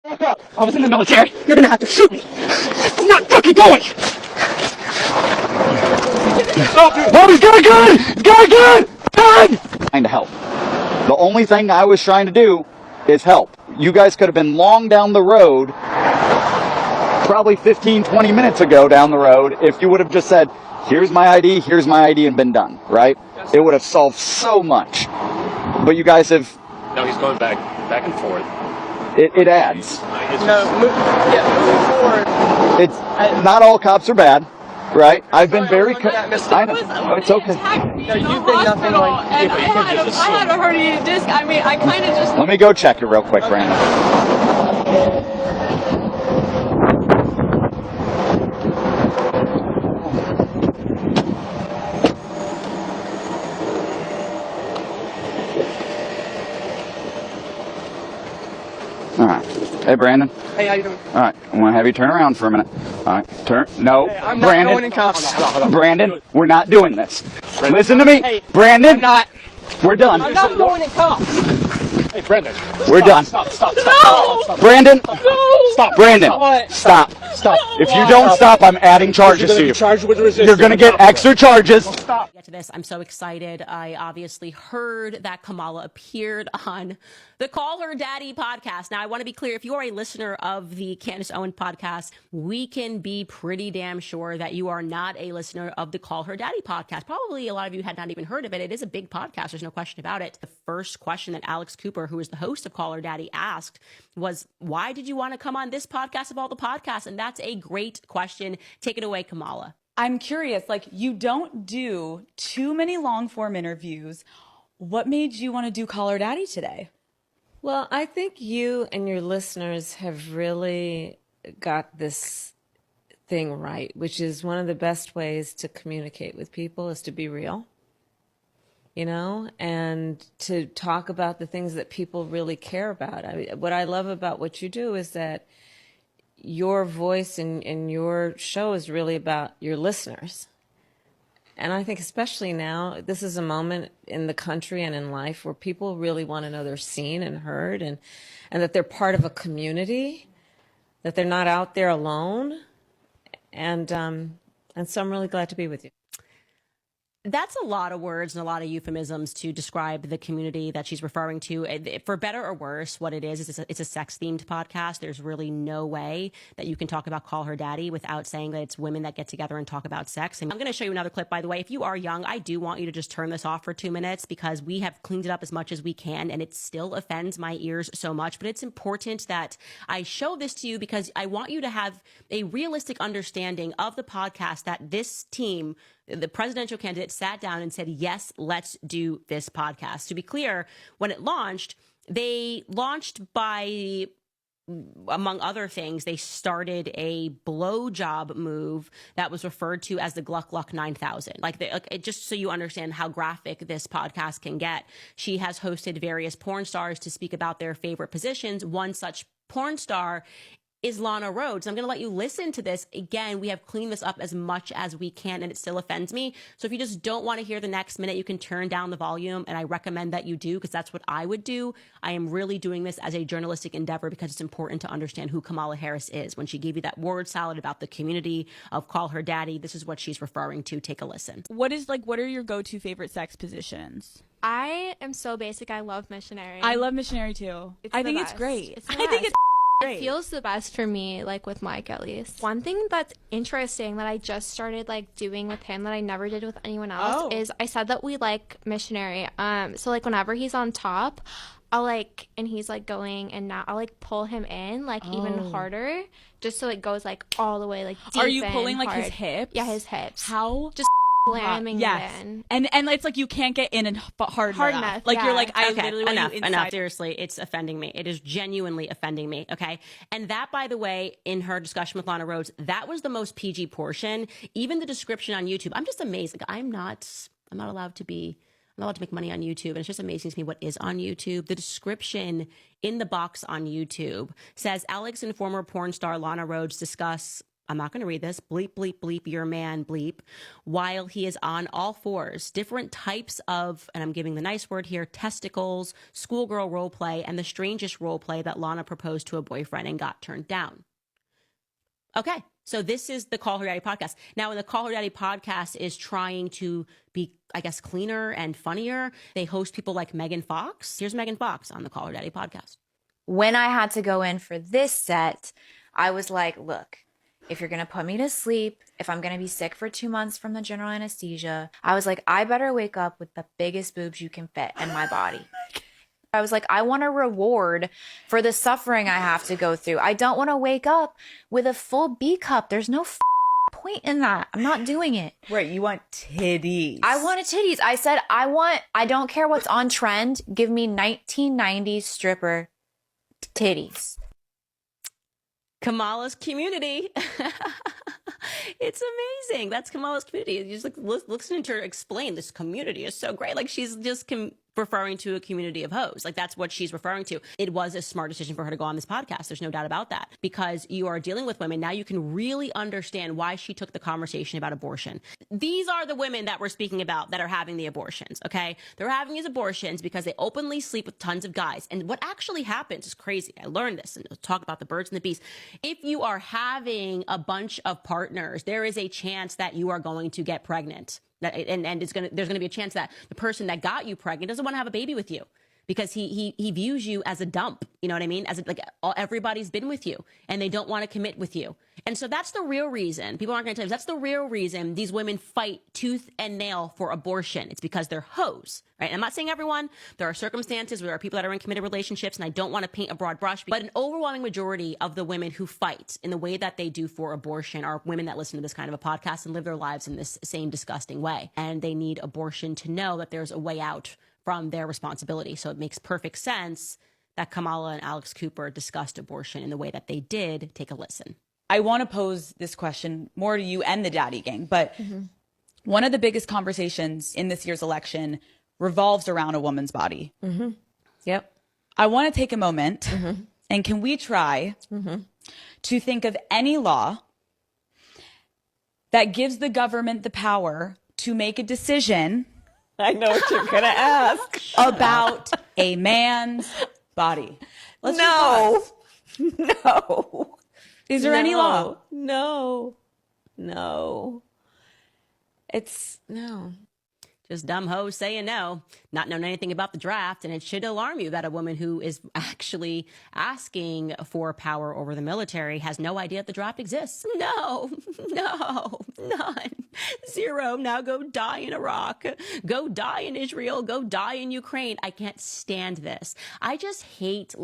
Back up. I was in the military. You're gonna have to shoot me. I'm not fucking going. Oh, he's got a gun! He's got a gun! Gun! Trying to help. The only thing I was trying to do is help. You guys could have been long down the road, probably 15, 20 minutes ago down the road, if you would have just said, here's my ID, and been done, right? It would have solved so much. But you guys have... No, he's going back and forth. It adds. Moving forward. It's not all cops are bad, right? I've been very... I know. It's okay. No, you've been nothing like... I had a herniated disc. I mean, I kind of just... Let me go check it real quick, Brandon. All right. Hey, Brandon. Hey, how you doing? All right. I'm going to have you turn around for a minute. All right. Turn. No. Hey, I'm not Brandon. going in cuffs. Brandon, we're not doing this. Listen to me. Hey, Brandon. I'm not. We're done. I'm not going in cuffs. Hey, Brendan. We're done. Stop. Brandon. Stop. Brandon. Stop. If you don't stop, I'm adding charges to you. You're going to get extra charges. Get to this. I'm so excited. I obviously heard that Kamala appeared on the Call Her Daddy podcast. Now, I want to be clear. If you are a listener of the Candace Owen podcast, we can be pretty damn sure that you are not a listener of the Call Her Daddy podcast. Probably a lot of you had not even heard of it. It is a big podcast. There's no question about it. The first question that Alex Cooper, who is the host of Call Her Daddy, asked was, why did you want to come on this podcast of all the podcasts? And that's a great question. Take it away, Kamala. I'm curious, like, you don't do too many long form interviews. What made you want to do Call Her Daddy today? Well, I think you and your listeners have really got this thing right, which is one of the best ways to communicate with people is to be real, you know, and to talk about the things that people really care about. I mean, what I love about what you do is that your voice in your show is really about your listeners. And I think especially now, this is a moment in the country and in life where people really want to know they're seen and heard and that they're part of a community, that they're not out there alone. And so I'm really glad to be with you. That's a lot of words and a lot of euphemisms to describe the community that she's referring to. For better or worse, what it is it's a sex-themed podcast. There's really no way that you can talk about Call Her Daddy without saying that it's women that get together and talk about sex. And I'm going to show you another clip, by the way. If you are young, I do want you to just turn this off for 2 minutes because we have cleaned it up as much as we can, and it still offends my ears so much. But it's important that I show this to you because I want you to have a realistic understanding of the podcast that this team, the presidential candidate, sat down and said, yes, let's do this podcast. To be clear, when it launched, they launched by, among other things, they started a blowjob move that was referred to as the Gluck Gluck 9000. Just so you understand how graphic this podcast can get. She has hosted various porn stars to speak about their favorite positions. One such porn star is Lana Rhoades. I'm going to let you listen to this. Again, we have cleaned this up as much as we can, and it still offends me. So if you just don't want to hear the next minute, you can turn down the volume, and I recommend that you do because that's what I would do. I am really doing this as a journalistic endeavor because it's important to understand who Kamala Harris is. When she gave you that word salad about the community of Call Her Daddy, this is what she's referring to. Take a listen. What are your go-to favorite sex positions? I am so basic. I love missionary. I love missionary too. I think it's great. I think it's great. It feels the best for me, like with Mike at least. One thing that's interesting that I just started like doing with him that I never did with anyone else is I said that we like missionary. So like whenever he's on top, I'll like, and he's like going and now I'll like pull him in like even harder just so it goes like all the way like deep. Are you pulling like hard. his hips? Yeah, his hips. How? Just slamming it in. And it's like you can't get in and hard enough. Like you're like, I literally want you inside. Enough. Seriously, it's offending me. It is genuinely offending me. Okay. And that, by the way, in her discussion with Lana Rhoades, that was the most PG portion. Even the description on YouTube, I'm just amazed. Like, I'm not allowed to make money on YouTube. And it's just amazing to me what is on YouTube. The description in the box on YouTube says Alex and former porn star Lana Rhoades discuss I'm not going to read this, bleep, bleep, bleep, your man, bleep, while he is on all fours, different types of, and I'm giving the nice word here, testicles, schoolgirl role play, and the strangest role play that Lana proposed to a boyfriend and got turned down. Okay, so this is the Call Her Daddy podcast. Now, when the Call Her Daddy podcast is trying to be, I guess, cleaner and funnier, they host people like Megan Fox. Here's Megan Fox on the Call Her Daddy podcast. When I had to go in for this set, I was like, look, if you're going to put me to sleep, if I'm going to be sick for 2 months from the general anesthesia, I was like, I better wake up with the biggest boobs you can fit in my body. I was like, I want a reward for the suffering I have to go through. I don't want to wake up with a full B cup. There's no point in that. I'm not doing it. Right, you want titties. I wanted titties. I said, I don't care what's on trend. Give me 1990s stripper titties. Kamala's community. It's amazing. That's Kamala's community. You just listening to her explain this community is so great. Like she's just referring to a community of hoes. Like that's what she's referring to. It was a smart decision for her to go on this podcast. There's no doubt about that, because you are dealing with women. Now you can really understand why she took the conversation about abortion. These are the women that we're speaking about that are having the abortions. Okay. They're having these abortions because they openly sleep with tons of guys. And what actually happens is crazy. I learned this, and we'll talk about the birds and the bees. If you are having a bunch of partners, there is a chance that you are going to get pregnant. And there's going to be a chance that the person that got you pregnant doesn't want to have a baby with you, because he views you as a dump. You know what I mean? As like everybody's been with you and they don't want to commit with you. And so that's the real reason. People aren't going to tell you that's the real reason these women fight tooth and nail for abortion. It's because they're hoes, right? And I'm not saying everyone. There are circumstances where there are people that are in committed relationships, and I don't want to paint a broad brush, but an overwhelming majority of the women who fight in the way that they do for abortion are women that listen to this kind of a podcast and live their lives in this same disgusting way. And they need abortion to know that there's a way out from their responsibility. So it makes perfect sense that Kamala and Alex Cooper discussed abortion in the way that they did. Take a listen. I want to pose this question more to you and the Daddy Gang, but one of the biggest conversations in this year's election revolves around a woman's body. Yep. I want to take a moment, and can we try to think of any law that gives the government the power to make a decision I know what you're going to ask. about a man's body? No. Is there any law? No. It's no. Just dumb hoes saying no, not knowing anything about the draft. And it should alarm you that a woman who is actually asking for power over the military has no idea that the draft exists. No, none. Zero. Now go die in Iraq. Go die in Israel. Go die in Ukraine. I can't stand this. I just hate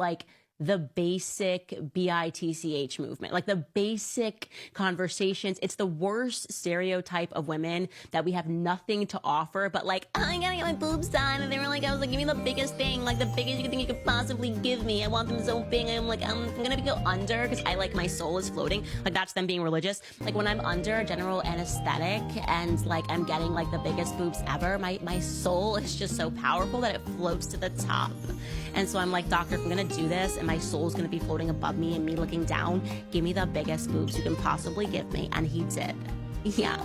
the basic BITCH movement, like the basic conversations. It's the worst stereotype of women that we have nothing to offer, but I gotta get my boobs done. And they were I was give me the biggest thing, the biggest thing you could possibly give me. I want them so big. I'm gonna go under because I my soul is floating. That's them being religious. When I'm under general anesthetic and I'm getting the biggest boobs ever, my soul is just so powerful that it floats to the top. And so I'm doctor, if I'm gonna do this and my soul's gonna be floating above me and me looking down, give me the biggest boobs you can possibly give me. And he did. Yeah,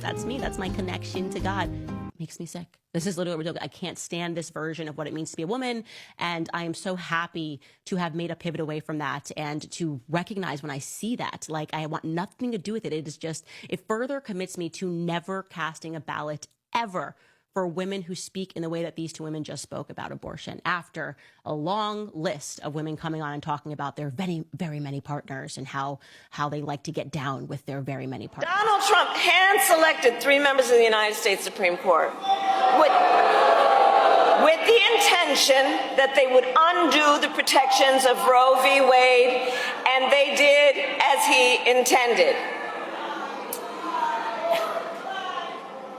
that's me. That's my connection to God. Makes me sick. This is literally what we're doing. I can't stand this version of what it means to be a woman. And I am so happy to have made a pivot away from that and to recognize when I see that, I want nothing to do with it. It is just, it further commits me to never casting a ballot ever for women who speak in the way that these two women just spoke about abortion, after a long list of women coming on and talking about their very, very many partners and how they like to get down with their very many partners. Donald Trump hand-selected 3 members of the United States Supreme Court with the intention that they would undo the protections of Roe v. Wade, and they did as he intended.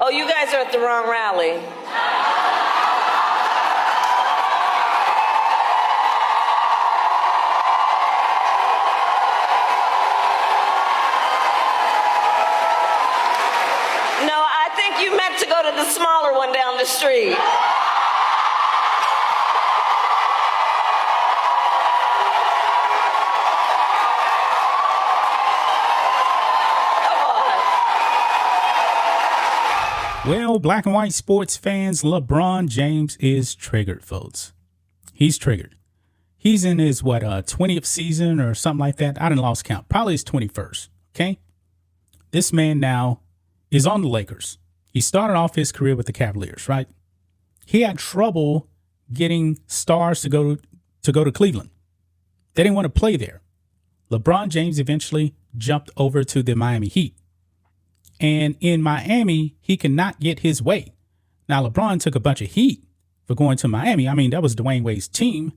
Oh, you guys are at the wrong rally. No, I think you meant to go to the smaller one down the street. Well, black and white sports fans, LeBron James is triggered, folks. He's triggered. He's in his, 20th season or something like that. I didn't lost count. Probably his 21st, okay? This man now is on the Lakers. He started off his career with the Cavaliers, right? He had trouble getting stars to go to Cleveland. They didn't want to play there. LeBron James eventually jumped over to the Miami Heat. And in Miami, he could not get his way. Now, LeBron took a bunch of heat for going to Miami. I mean, that was Dwayne Wade's team,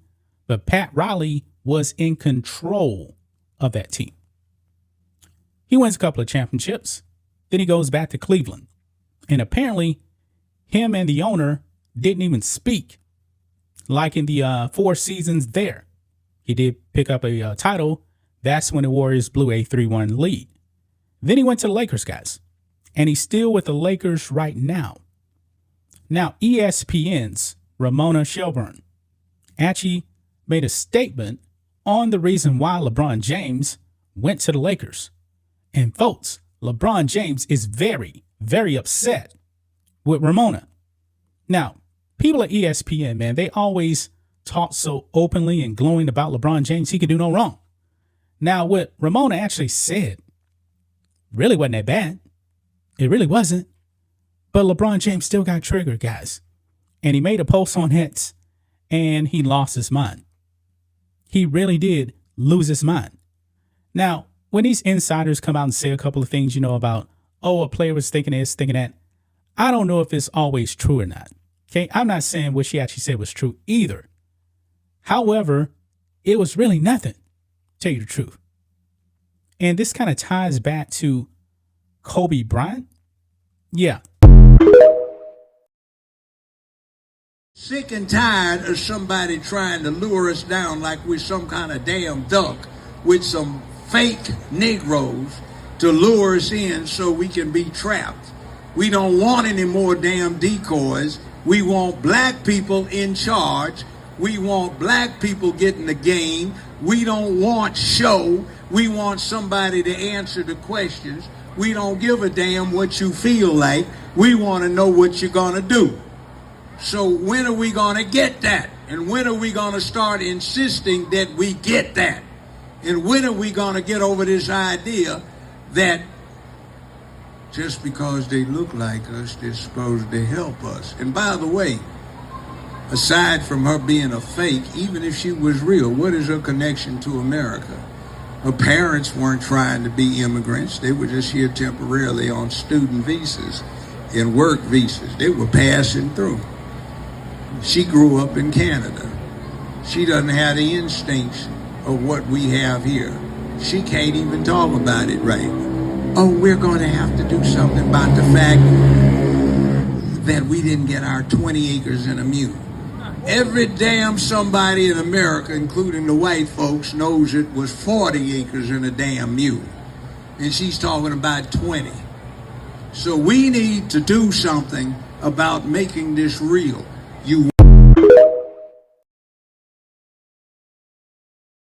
but Pat Riley was in control of that team. He wins a couple of championships. Then he goes back to Cleveland. And apparently, him and the owner didn't even speak like in the 4 seasons there. He did pick up a title. That's when the Warriors blew a 3-1 lead. Then he went to the Lakers, guys. And he's still with the Lakers right now. Now, ESPN's Ramona Shelburne actually made a statement on the reason why LeBron James went to the Lakers. And folks, LeBron James is very, very upset with Ramona. Now, people at ESPN, man, they always talk so openly and glowing about LeBron James, he could do no wrong. Now, what Ramona actually said really wasn't that bad. It really wasn't. But LeBron James still got triggered, guys. And he made a post on Hits, and he lost his mind. He really did lose his mind. Now, when these insiders come out and say a couple of things, about, oh, a player was thinking this, thinking that, I don't know if it's always true or not. Okay, I'm not saying what she actually said was true either. However, it was really nothing, to tell you the truth. And this kind of ties back to Kobe Bryant. Yeah. Sick and tired of somebody trying to lure us down like we're some kind of damn duck with some fake Negroes to lure us in so we can be trapped. We don't want any more damn decoys. We want black people in charge. We want black people getting the game. We don't want show. We want somebody to answer the questions. We don't give a damn what you feel like. We want to know what you're going to do. So when are we going to get that? And when are we going to start insisting that we get that? And when are we going to get over this idea that just because they look like us, they're supposed to help us? And by the way, aside from her being a fake, even if she was real, what is her connection to America? Her parents weren't trying to be immigrants. They were just here temporarily on student visas and work visas. They were passing through. She grew up in Canada. She doesn't have the instincts of what we have here. She can't even talk about it right. Oh, we're going to have to do something about the fact that we didn't get our 20 acres and a mule. Every damn somebody in America, including the white folks, knows it was 40 acres and a damn mule. And she's talking about 20. So we need to do something about making this real. You